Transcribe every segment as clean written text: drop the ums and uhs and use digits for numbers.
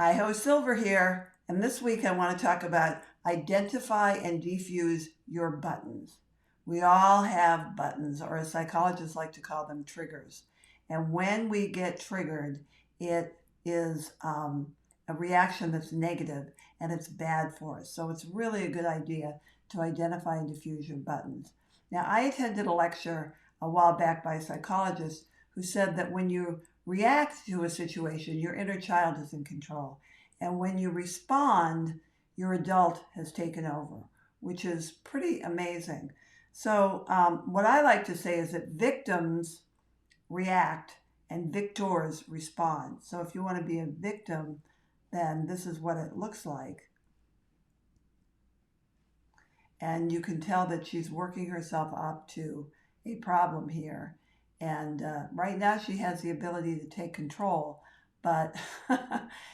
Hi Ho Silver here, and this week I want to talk about identify and defuse your buttons. We all have buttons, or as psychologists like to call them, triggers. And when we get triggered, it is a reaction that's negative and it's bad for us. So it's really a good idea to identify and diffuse your buttons. Now, I attended a lecture a while back by a psychologist who said that when you react to a situation, your inner child is in control. And when you respond, your adult has taken over, which is pretty amazing. So what I like to say is that victims react and victors respond. So if you want to be a victim, then this is what it looks like. And you can tell that she's working herself up to a problem here. And right now she has the ability to take control, but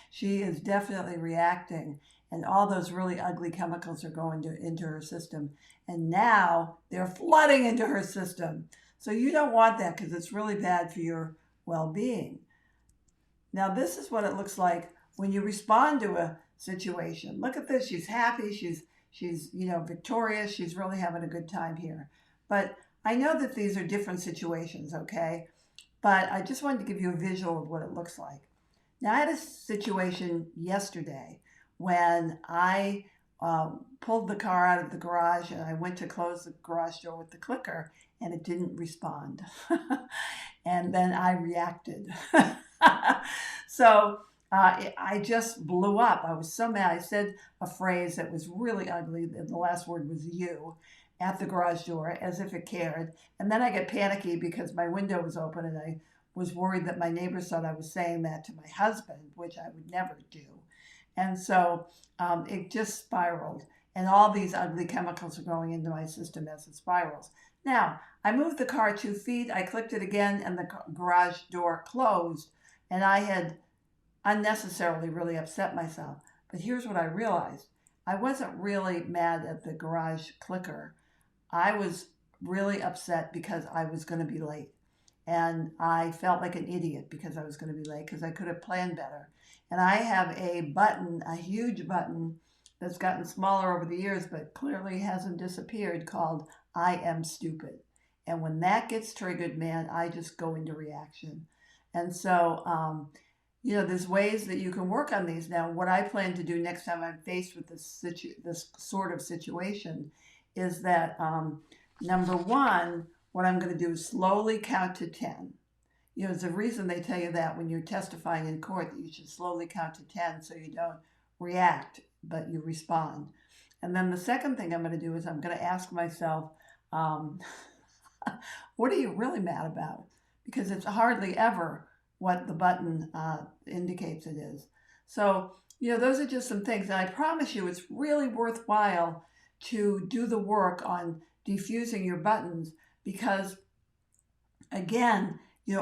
she is definitely reacting. And all those really ugly chemicals are going into her system. And now they're flooding into her system. So you don't want that because it's really bad for your well-being. Now this is what it looks like when you respond to a situation. Look at this. She's happy. She's victorious. She's really having a good time here. But I know that these are different situations, okay? But I just wanted to give you a visual of what it looks like. Now, I had a situation yesterday when I pulled the car out of the garage and I went to close the garage door with the clicker and it didn't respond. And then I reacted. So I just blew up. I was so mad. I said a phrase that was really ugly. The last word was "you" at the garage door, as if it cared. And then I get panicky because my window was open and I was worried that my neighbors thought I was saying that to my husband, which I would never do. And so it just spiraled. And all these ugly chemicals are going into my system as it spirals. Now, I moved the car 2 feet. I clicked it again and the garage door closed. And I had unnecessarily really upset myself. But here's what I realized. I wasn't really mad at the garage clicker. I was really upset because I was going to be late. And I felt like an idiot because I was going to be late because I could have planned better. And I have a button, a huge button that's gotten smaller over the years, but clearly hasn't disappeared, called I am stupid. And when that gets triggered, man, I just go into reaction. And so, there's ways that you can work on these. Now, what I plan to do next time I'm faced with this sort of situation is that, number one, what I'm going to do is slowly count to 10. There's a reason they tell you that when you're testifying in court, that you should slowly count to 10 so you don't react, but you respond. And then the second thing I'm going to do is I'm going to ask myself, what are you really mad about? Because it's hardly ever what the button indicates it is. So, those are just some things. And I promise you, it's really worthwhile to do the work on defusing your buttons because, again,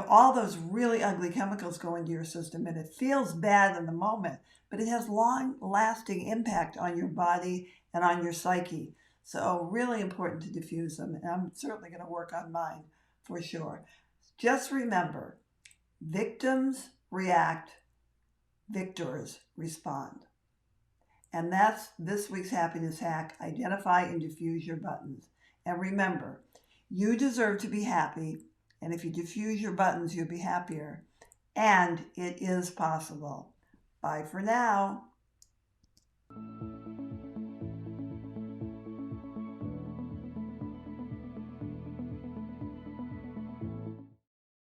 all those really ugly chemicals go into your system and it feels bad in the moment, but it has long-lasting impact on your body and on your psyche. So really important to diffuse them. And I'm certainly going to work on mine for sure. Just remember, victims react, victors respond. And that's this week's happiness hack. Identify and diffuse your buttons. And remember, you deserve to be happy. And if you diffuse your buttons, you'll be happier. And it is possible. Bye for now.